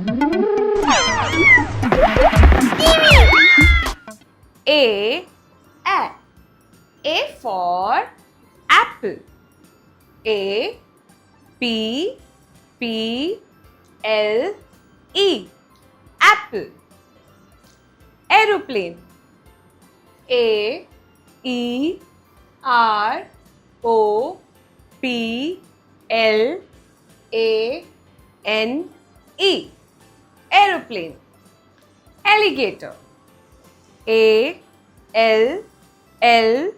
A. A for apple. A. P. P. L. E. Apple. Aeroplane. A. E. R. O. P. L. A. N. E. Aeroplane. Alligator. A. L. L.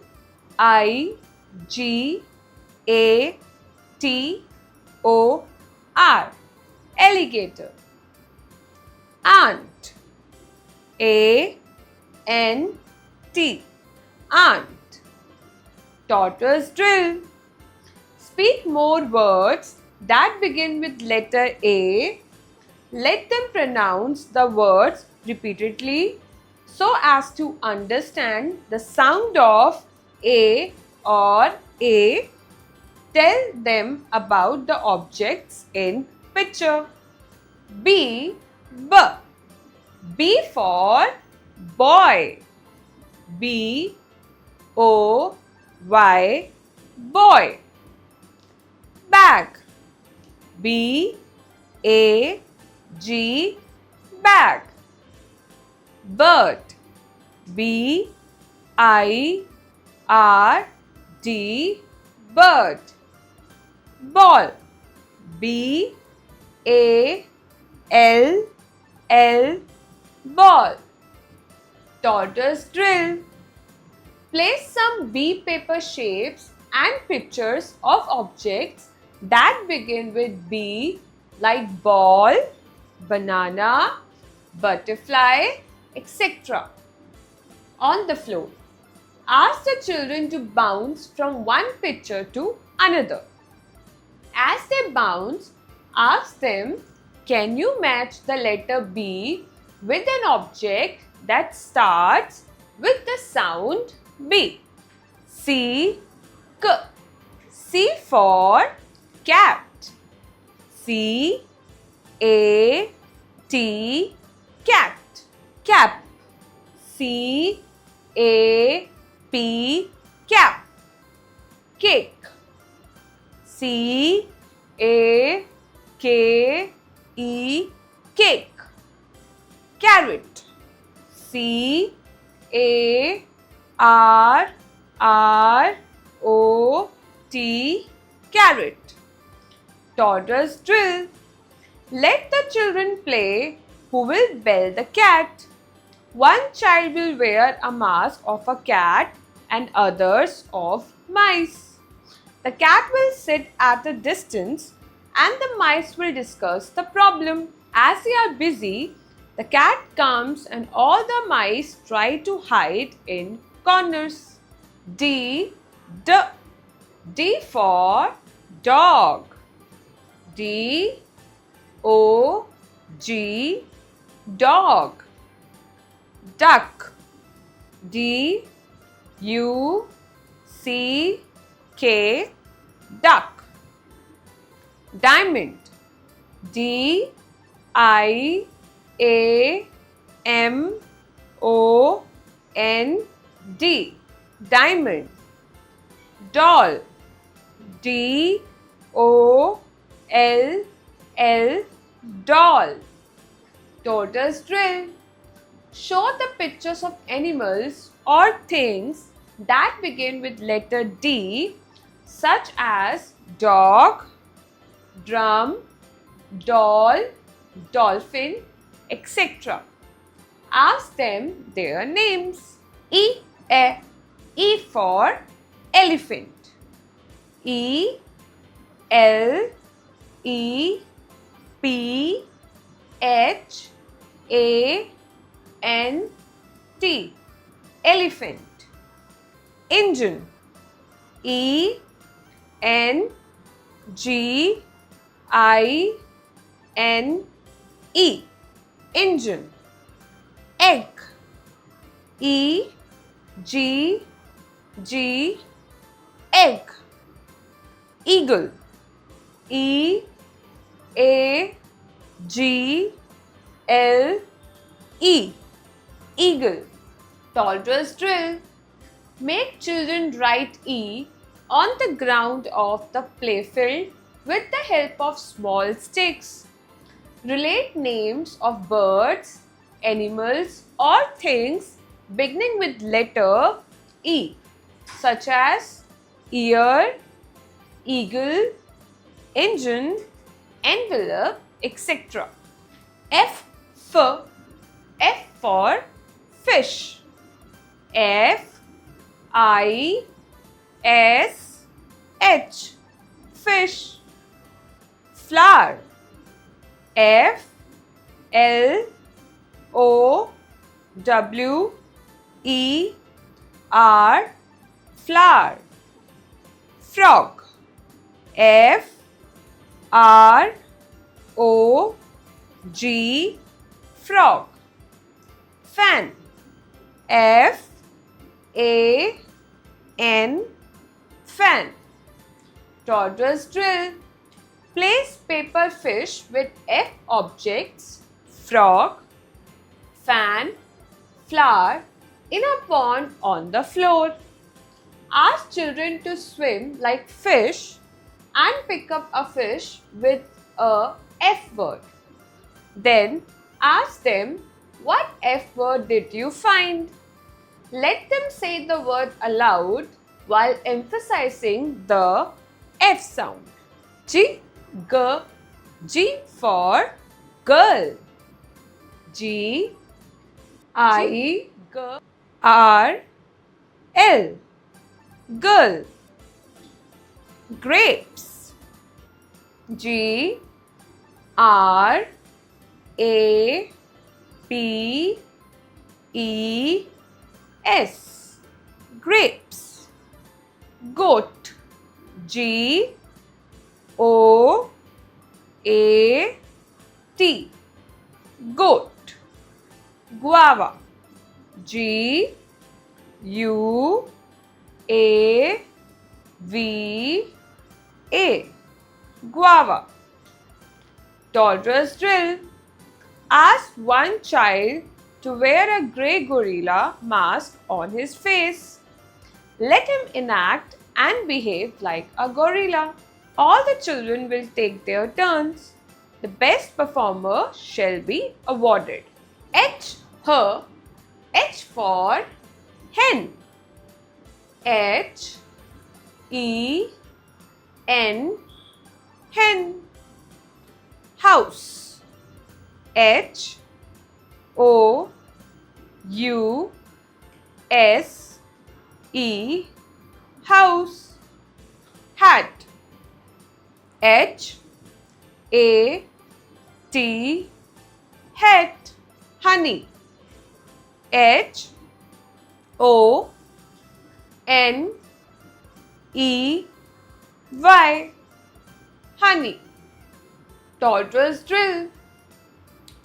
I. G. A. T. O. R. Alligator. Ant. A. N. T. Ant. Tortoise drill. Speak more words that begin with letter A. Let them pronounce the words repeatedly so as to understand the sound of A or A. Tell them about the objects in picture. B. B for boy. B. O. Y. Boy. Bag. B. A. G. Bag. Bird. B. I. R. D. Bird. Ball. B. A. L. L. Ball. Tortoise drill. Place some B paper shapes and pictures of objects that begin with B, like ball, banana, butterfly, etc. on the floor. Ask the children to bounce from one picture to another. As they bounce, ask them, can you match the letter B with an object that starts with the sound B? C. C for cat. C. A. T. Cat. Cap. C. A. P. Cap. Cake. C. A. K. E. Cake. Carrot. C. A. R. R. O. T. Carrot. Tortoise drill. Let the children play who will bell the cat. One child will wear a mask of a cat and others of mice. The cat will sit at a distance and the mice will discuss the problem. As they are busy, the cat comes and all the mice try to hide in corners. D. D for dog. D. O. G. Dog. Duck. D. U. C. K. Duck. Diamond. D. I. A. M. O. N. D. Diamond. Doll. D. O. L. L. Doll. Tortoise drill. Show the pictures of animals or things that begin with letter D, such as dog, drum, doll, dolphin, etc. Ask them their names. E for elephant. E. L. E. P. H. A. N. T. Elephant. Engine. E. N. G. I. N. E. Engine. Egg. E. G. G. Egg. Eagle. E. A. G. L E eagle. Toddlers drill. Make children write E on the ground of the playfield with the help of small sticks. Relate names of birds, animals, or things beginning with letter E, such as ear, eagle, engine, envelope, etc. F for fish. Fish. Fish. Flower. Flower. Flower. Frog. Frog. Frog. Fan. Fan. Fan. Toddlers drill. Place paper fish with F objects, frog, fan, flower, in a pond on the floor. Ask children to swim like fish and pick up a fish with a F word. Then ask them, what F word did you find? Let them say the word aloud while emphasizing the F sound. G for girl. GIRL. Girl. Grapes. GRAPES. Grapes. Goat. GOAT. Goat. Guava. GUAVA. Guava. Toddlers drill. Ask one child to wear a grey gorilla mask on his face. Let him enact and behave like a gorilla. All the children will take their turns. The best performer shall be awarded. H for hen. HEN. Hen. House. HOUSE. House. Hat. HAT. Hat. Honey. HONEY. Honey. Toddlers drill.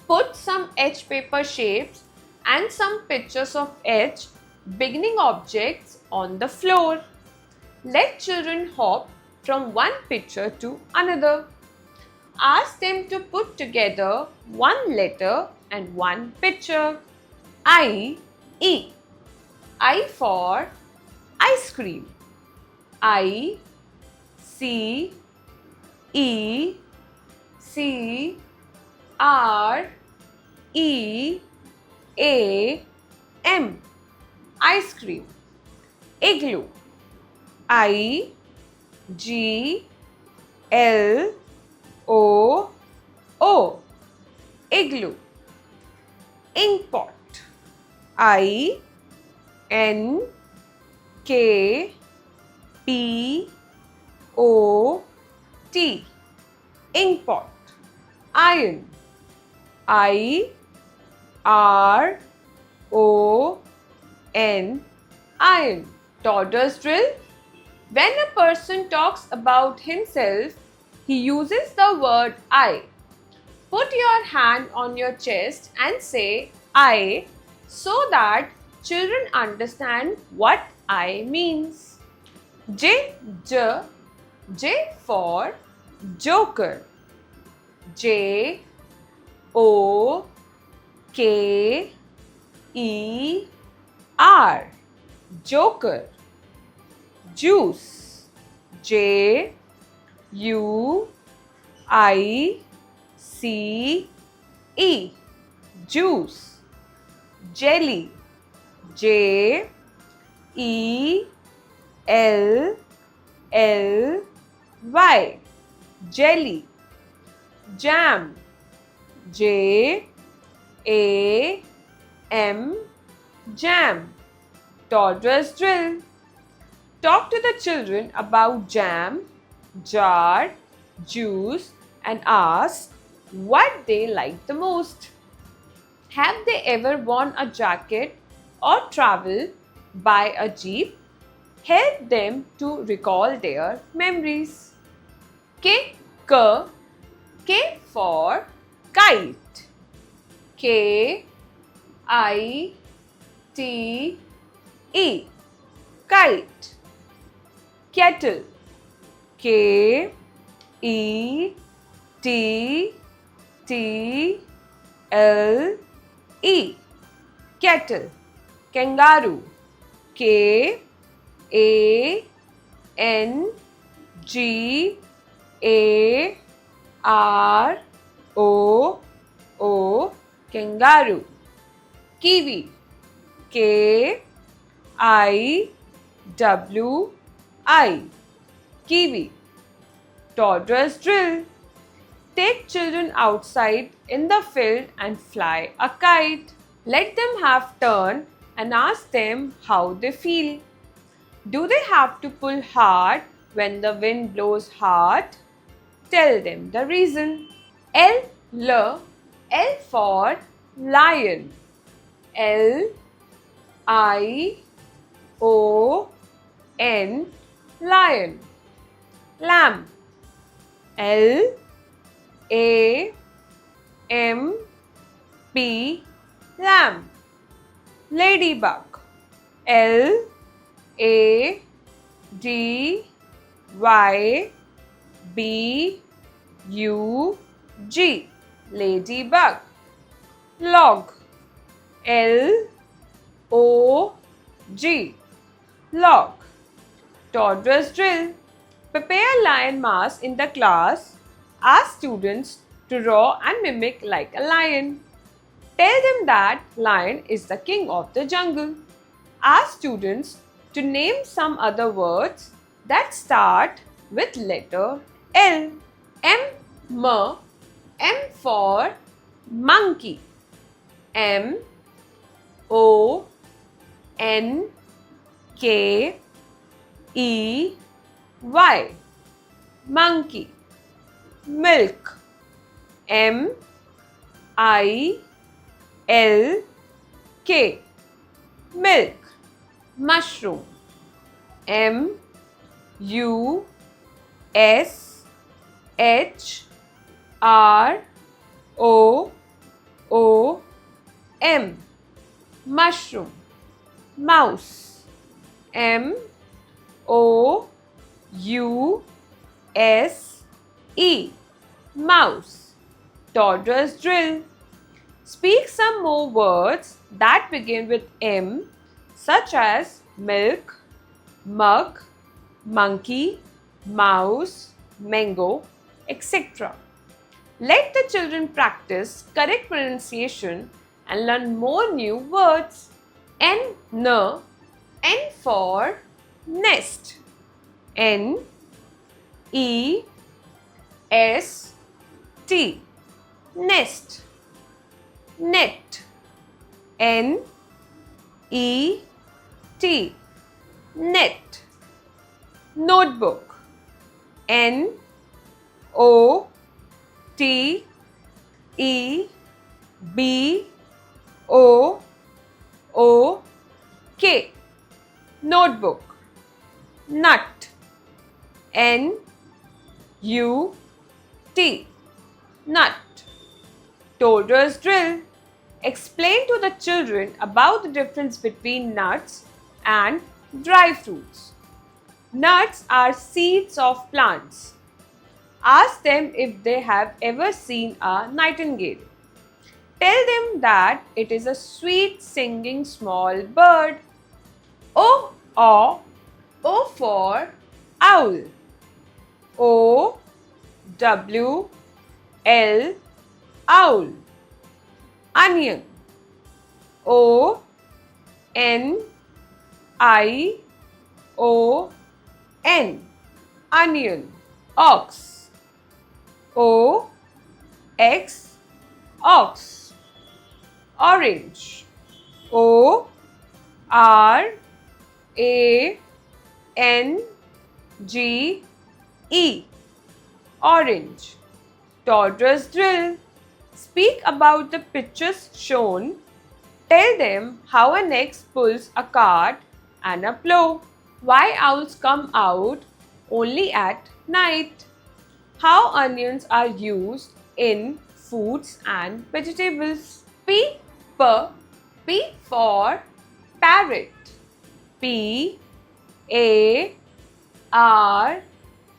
Put some H paper shapes and some pictures of H beginning objects on the floor. Let children hop from one picture to another. Ask them to put together one letter and one picture. I for ice cream. ICECREAM. Ice cream. Igloo. IGLOO. Igloo. Ink pot. INKPOT. Ink pot. Iron. IRON. Iron. Toddlers drill. When a person talks about himself, he uses the word I. Put your hand on your chest and say I so that children understand what I means. J for joker. JOKER. K E R, joker. Juice, J U I C E, juice. Jelly, J E L L Y, jelly. Jam, J A M, jam. Toddler's drill. Talk to the children about jam, jar, juice and ask what they like the most. Have they ever worn a jacket or travel by a jeep? Help them to recall their memories. K, K, K for kite. K I T E, kite. Kettle, K E T T L E, kettle. Kangaroo, K A N G A R O, kangaroo. Kiwi, K I W I, kiwi. Toddler's drill. Take children outside in the field and fly a kite. Let them have turn and ask them how they feel. Do they have to pull hard when the wind blows hard? Tell them the reason. L for lion. L I O N, lion. Lamb, L A M P, lamb. Ladybug, L A D Y B U G, ladybug. Log, L O G, log. Toddler's drill. Prepare lion mask in the class. Ask students to draw and mimic like a lion. Tell them that lion is the king of the jungle. Ask students to name some other words that start with letter L. M for monkey. M O N K E Y, monkey. Milk, M I L K, milk. Mushroom, M U S H R O M, mushroom. Mouse, M O U S E, mouse. Toddler's drill. Speak some more words that begin with M, such as milk, mug, monkey, mouse, mango, etc. Let the children practice correct pronunciation and learn more new words. N for nest. N E S T, nest. Net, N E T, net. Notebook, N O T E B O K, notebook. Nut, N U T, nut. Toddler's drill. Explain to the children about the difference between nuts and dry fruits. Nuts are seeds of plants. Ask them if they have ever seen a nightingale. Tell them that it is a sweet singing small bird. O, O for owl. O, W, L, owl. Onion. O, N, I, O, N. Onion. Ox. O, X, ox. Orange. O, R, A, N, G, E. Orange. Toddler's drill. Speak about the pictures shown. Tell them how an X pulls a cart and a plow. Why owls come out only at night. How onions are used in foods and vegetables. P for parrot. P A R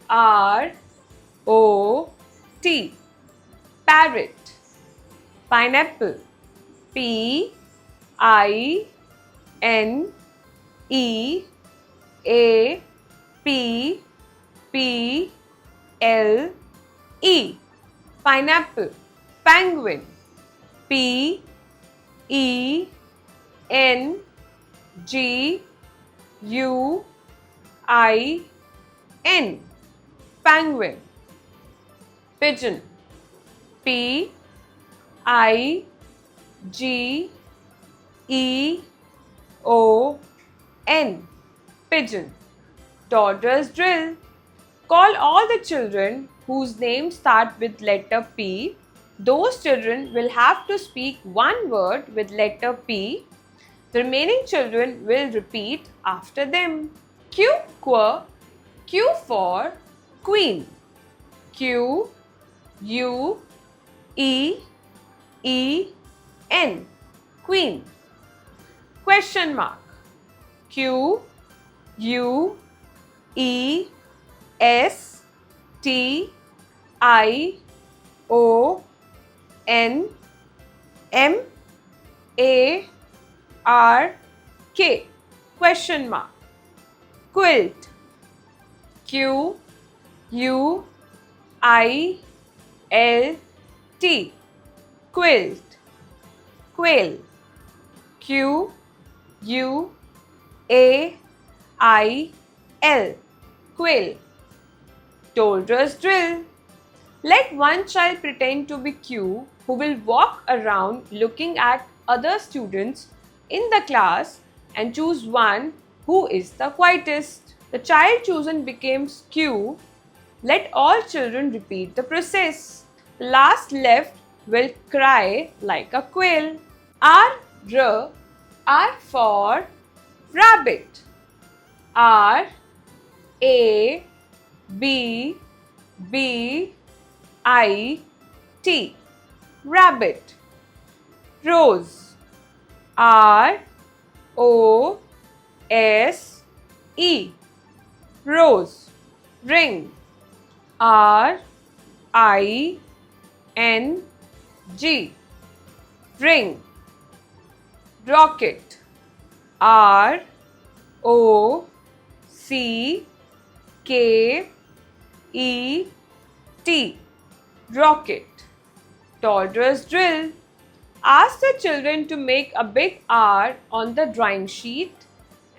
R O T. Parrot. Pineapple. P I N E A P P L E. Pineapple. Penguin. P E N G U I N. Penguin. Pigeon. P I G E O N. Pigeon. Toddler's drill. Call all the children whose names start with letter P. Those children will have to speak one word with letter P. The remaining children will repeat after them. Q for queen. Q U E E N. Queen. Question mark. Q U E S T I O N M A R K. Question mark. Quilt. Q U I L T. Quilt. Quail. Q U A I L. Quail. Toddler's drill. Let one child pretend to be Q, who will walk around looking at other students in the class and choose one who is the quietest. The child chosen becomes Q. Let all children repeat the process. The last left will cry like a quail. R for rabbit. R A B B I T. Rabbit. Rose. R O S E. Rose. Ring. R I N G. Ring. Rocket. R O C K E T. Rocket. Toddler's drill. Ask the children to make a big R on the drawing sheet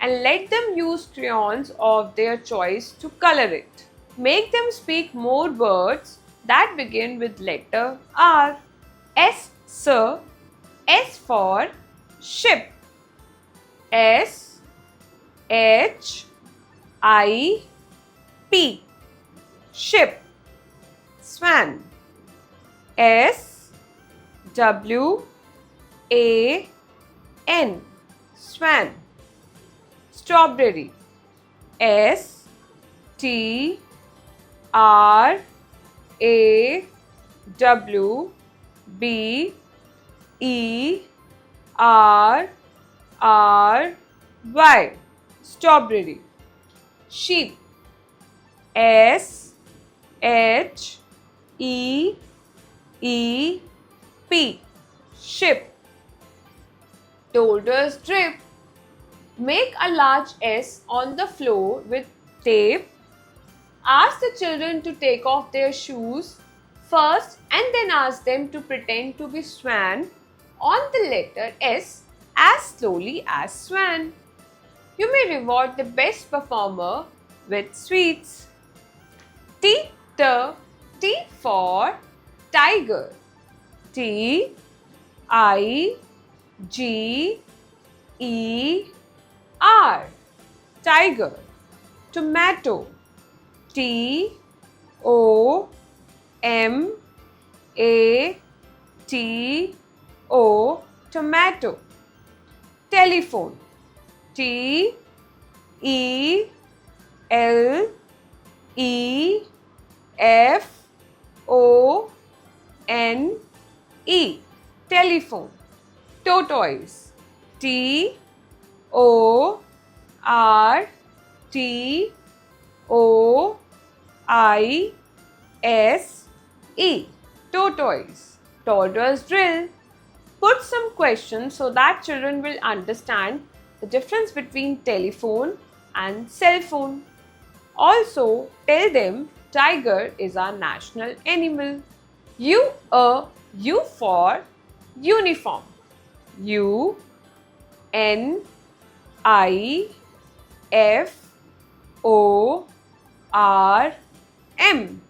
and let them use crayons of their choice to color it. Make them speak more words that begin with letter R. S for ship. S H I P. Ship. Swan. S W A N. Swan. Strawberry. S T R A W B E R R Y. Strawberry. Sheep. S H E E P. ship. Told us drip. Make a large S on the floor with tape. Ask the children to take off their shoes first and then ask them to pretend to be swan on the letter S as slowly as swan. You may reward the best performer with sweets. T for tiger. T I G E R, tiger. Tomato. T O M A T O, tomato. Telephone. T E L E F O N E, telephone. Tortoise. T O R T O I S E, tortoise. Told us drill. Put some questions so that children will understand the difference between telephone and cell phone. Also, tell them tiger is our national animal. U for uniform. U N I F O R M,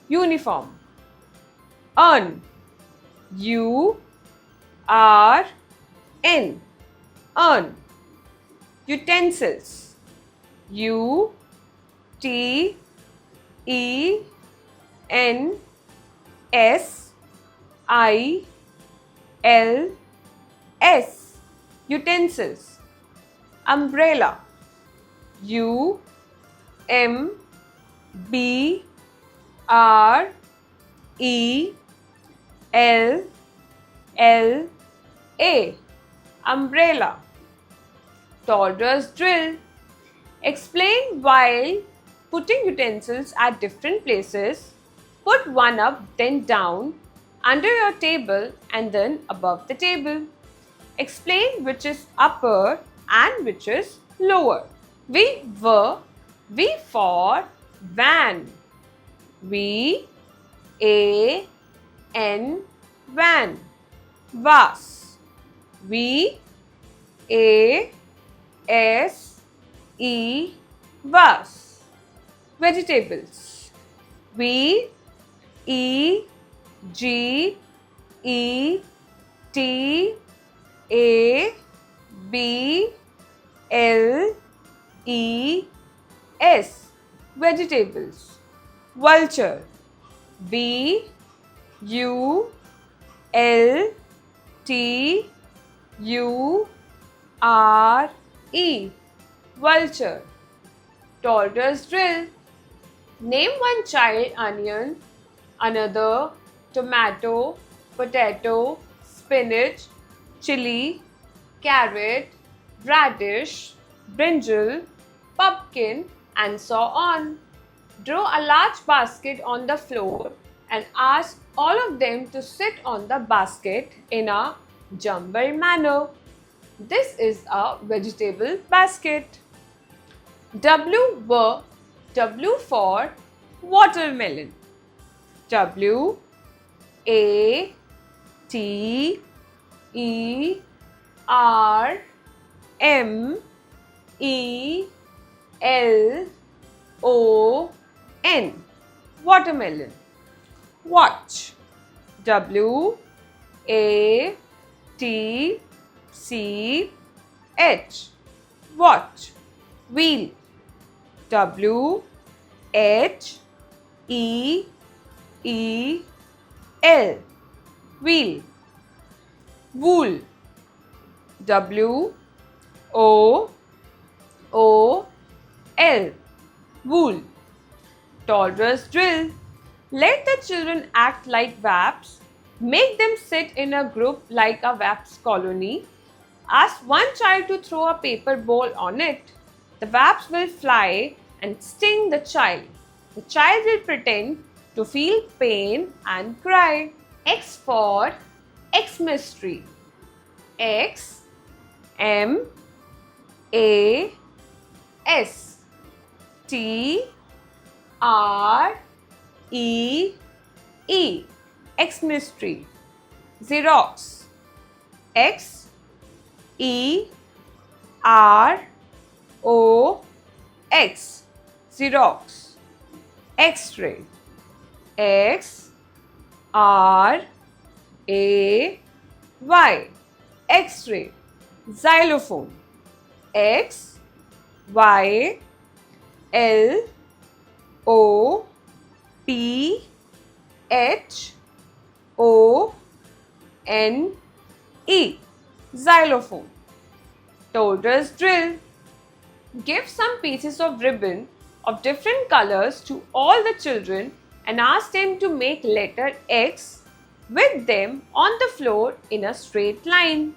uniform. Urn. U R N, urn. Utensils. U T E N S I L S, utensils. Umbrella. U M B R E L L A, umbrella. Toddler's drill. Explain while putting utensils at different places. Put one up, then down, under your table and then above the table. Explain which is upper and which is lower. V for van. V A N, van. Vase. V A S E, vase. Vegetables. V E G E T A B L E S, vegetables. Vulture. V U L T U R E, vulture. Toddler's drill. Name one child onion, another tomato, potato, spinach, chili, carrot, radish, brinjal, pumpkin, and so on. Draw a large basket on the floor and ask all of them to sit on the basket in a jumbled manner. This is a vegetable basket. W for watermelon. W A T E R M E L O N, watermelon. Watch. W A T C H, watch. Wheel. W H E E L, wheel. Wool. W O O L, wool. Toddler's drill. Let the children act like wasps. Make them sit in a group like a wasp colony. Ask one child to throw a paper ball on it. The wasps will fly and sting the child. The child will pretend to feel pain and cry. X for X mystery. X M A S T R E E. X mystery. Xerox. X E R O X. Xerox. X-ray. X R A Y. X-ray. Xylophone. X Y L O P H O N E. Xylophone. Toddler's drill. Give some pieces of ribbon of different colors to all the children and ask them to make letter X with them on the floor in a straight line.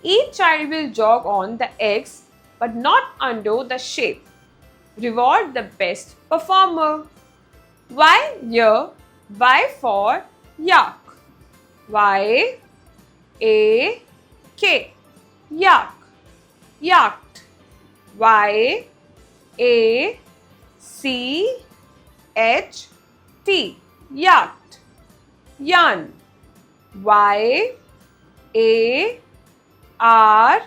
Each child will jog on the X but not undo the shape. Reward the best performer. Y here, Y for yak. Y A K. Yak. Yacht. Y A C H T. Yacht. Yarn. Y A R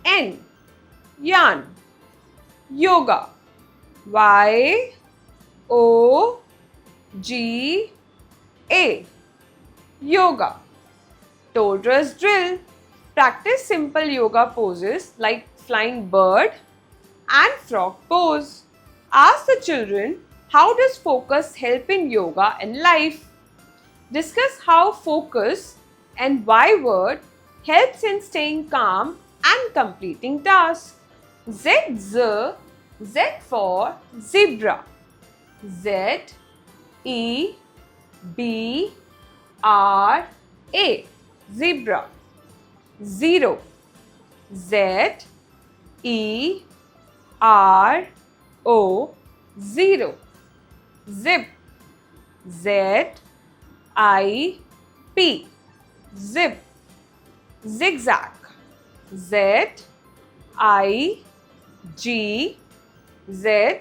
N. Yarn. Yoga. Y O G A. Yoga. Toddler's drill. Practice simple yoga poses like flying bird and frog pose. Ask the children, how does focus help in yoga and life? Discuss how focus and Y word helps in staying calm and completing tasks. Z for zebra. Z E B R A. Zebra. Zero. Z E R O. Zero. Zip. Z I P. Zip. Zigzag. Z I G Z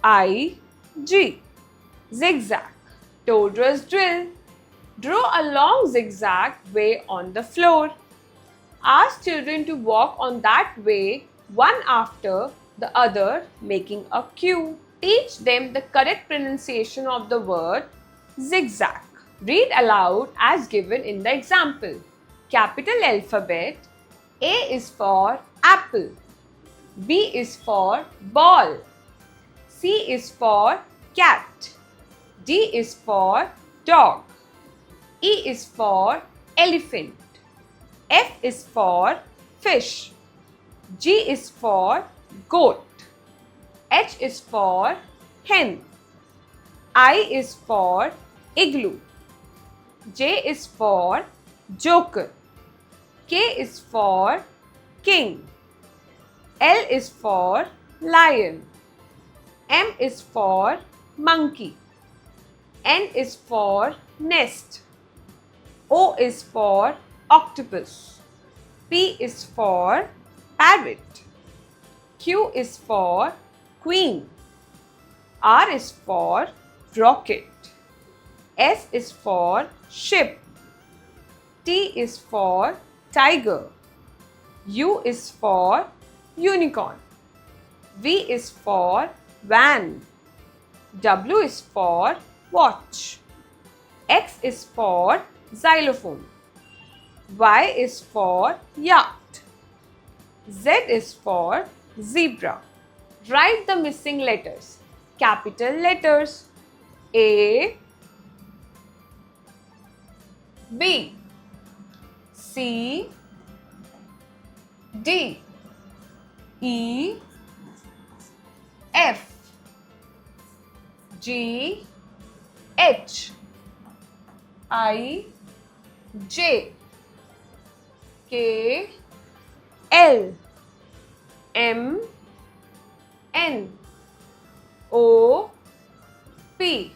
I G. Zigzag. Toddler's drill. Draw a long zigzag way on the floor. Ask children to walk on that way one after the other, making a cue. Teach them the correct pronunciation of the word zigzag. Read aloud as given in the example. Capital alphabet. A is for apple. B is for ball. C is for cat. D is for dog. E is for elephant. F is for fish. G is for goat. H is for hen. I is for igloo. J is for joker. K is for king. L is for lion. M is for monkey. N is for nest. O is for octopus. P is for parrot. Q is for queen. R is for rocket. S is for ship. T is for tiger. U is for unicorn. V is for van. W is for watch. X is for xylophone. Y is for yacht. Z is for zebra. Write the missing letters. Capital letters. A, B, C, D, E, F, G, H, I, J, K, L, M, N, O, P,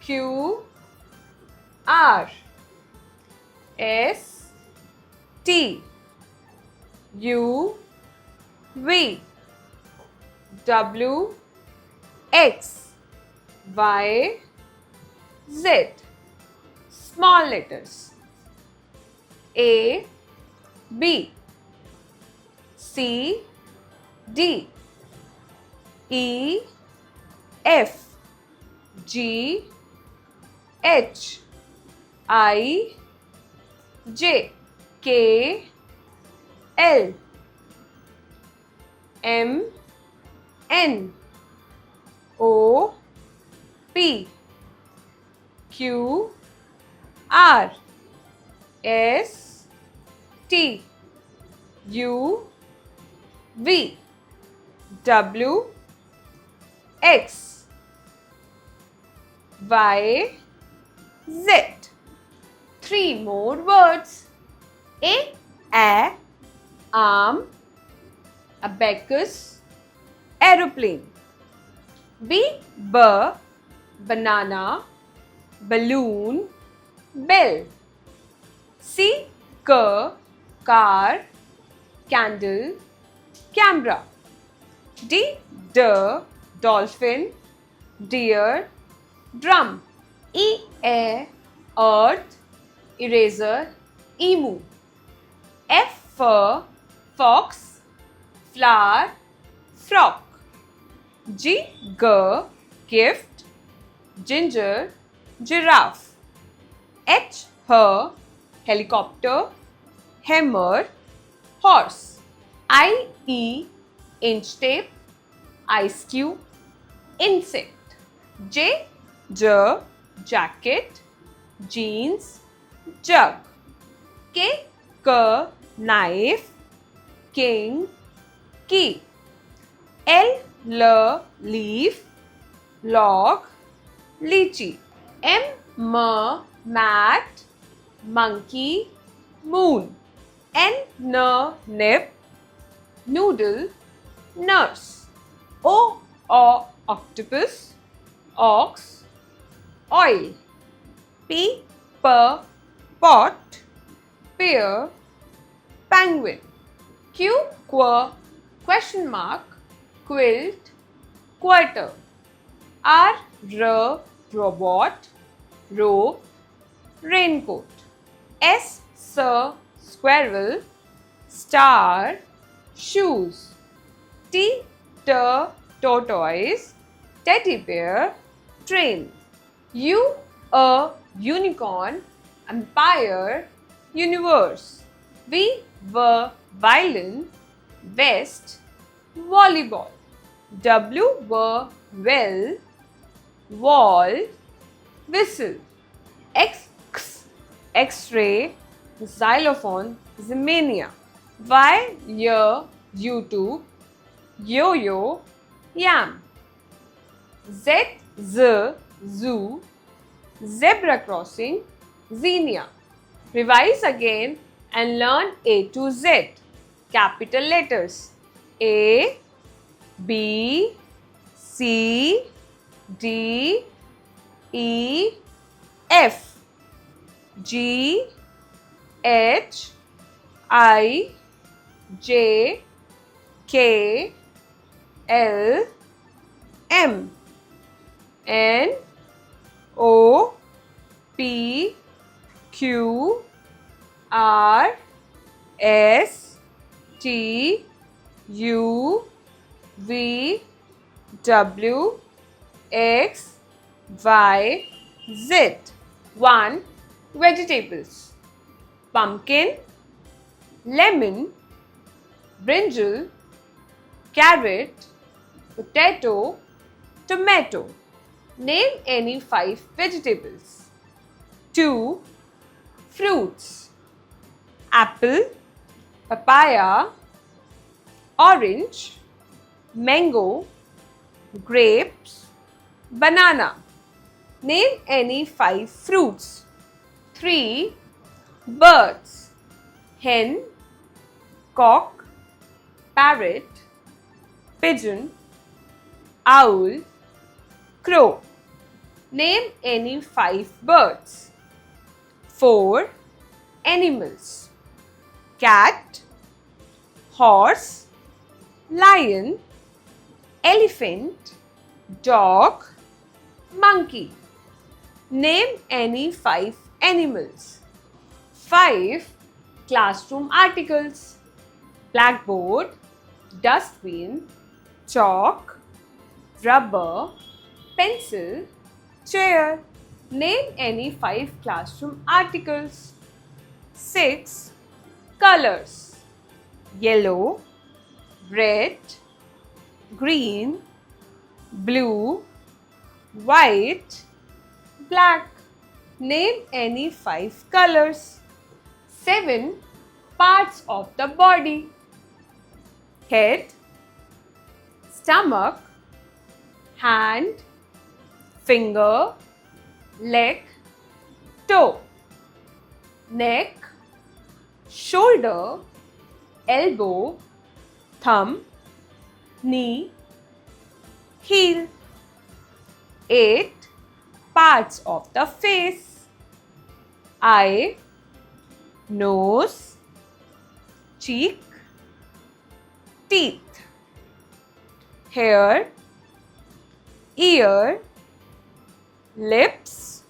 Q, R, S T U V W X Y Z. Small letters. A B C D E F G H I J K L M N O P Q R S T U V W X Y Z. 3 more words. A arm, abacus, aeroplane. B banana, balloon, bell. C car, candle, camera. D dolphin, deer, drum. E earth, eraser, emu. F fox, flower, frock. G gift, ginger, giraffe. H helicopter, hammer, horse. I inch tape, ice cube, insect. J jacket, jeans, jug. K knife, king, key. L leaf, log, lychee. M mat, monkey, moon. N nip, noodle, nurse. O octopus, ox, oil. P pot, pear, penguin. Q question mark, quilt, quarter. R robot, rope, raincoat. S squirrel, star, shoes. T tortoise, teddy bear, train. U unicorn, empire, universe. V violin, vest, volleyball. W well, wall, whistle. X X-ray, xylophone, Zemania. Y YouTube, yo-yo, yam. Z zoo, zebra crossing, xenia. Revise again and learn A to Z. Capital letters. A, B, C, D, E, F, G, H, I, J, K, L, M, N, O, P, Q, R, S, T, U, V, W, X, Y, Z. 1. Vegetables. Pumpkin, lemon, brinjal, carrot, potato, tomato. Name any 5 vegetables. 2. Fruits. Apple, papaya, orange, mango, grapes, banana. Name any 5 fruits. 3. Birds. Hen, cock, parrot, pigeon, owl, crow. Name any 5 birds. 4. animals. Cat, horse, lion, elephant, dog, monkey. Name any 5 animals. 5 classroom articles. Blackboard, dustbin, chalk, rubber, pencil, chair. Name any 5 classroom articles. 6 colors. Yellow, red, green, blue, white, black. Name any 5 colors. 7 parts of the body. Head, stomach, hand, finger, leg, toe. Neck, shoulder, elbow, thumb, knee, heel. 8 parts of the face. Eye, nose, cheek, teeth, hair, ear, lips,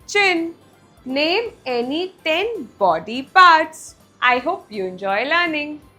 chin. Name any 10 body parts. I hope you enjoy learning.